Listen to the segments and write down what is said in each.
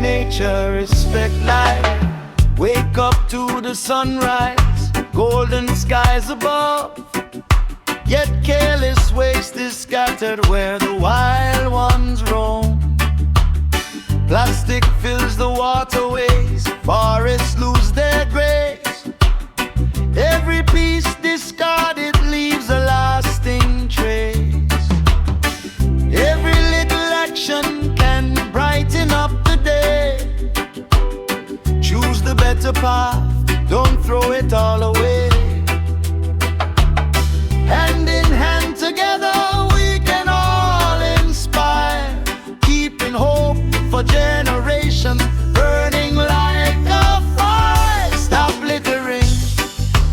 nature, respect life. Wake up to the sunrise, golden skies above. Yet careless waste is scattered where the wild ones roam. Plastic fills the waterways, forests lose their grace. Every piece discarded leaves a lasting trace. Every little action can brighten up the day. Choose the better path, don't throw it all away. Hand in hand together we can all inspire, keeping hope for generations, burning like a fire. Stop littering,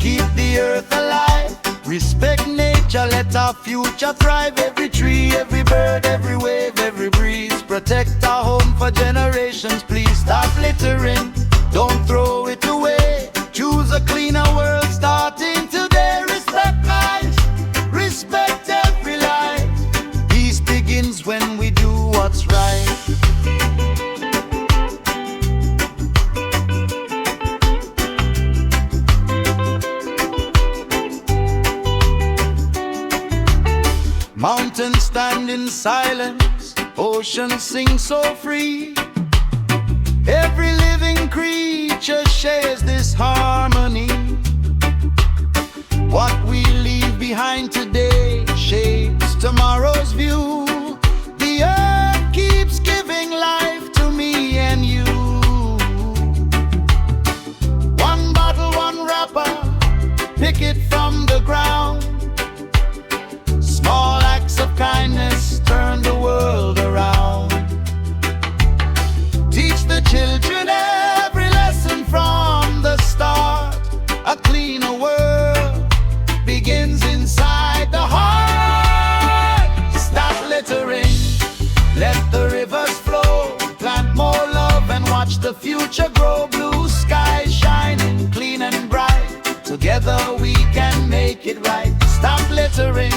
keep the earth alive. Respect nature, let our future thrive. Every tree, every bird, every wave, every breeze. Protect our home for generations. Please stop littering, don't throw it away. Choose a cleaner world starting today. Respect life, respect every life. Peace begins when we do what's right. Mountains stand in silence, oceans sing so free. Every living creature shares this harmony. What we leave behind today shapes tomorrow's view. The earth keeps giving life to me and you. One bottle, one wrapper, pick it from the ground. Small acts of kindness turn the world around. Teach the children every lesson from the start. A cleaner world begins inside the heart. Stop littering, let the rivers flow. Plant more love and watch the future grow. Blue skies shining clean and bright. Together we can make it right. Stop littering,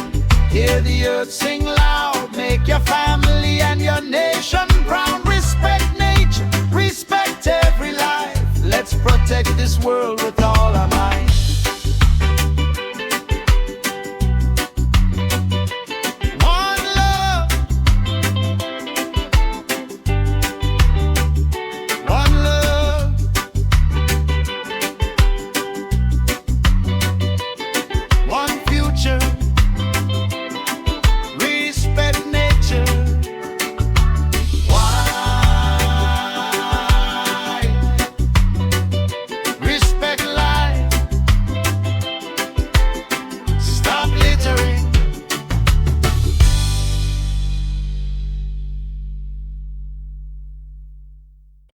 hear the earth sing loud. Make your family and your nation proud. Respect nature, respect every life. Let's protect this world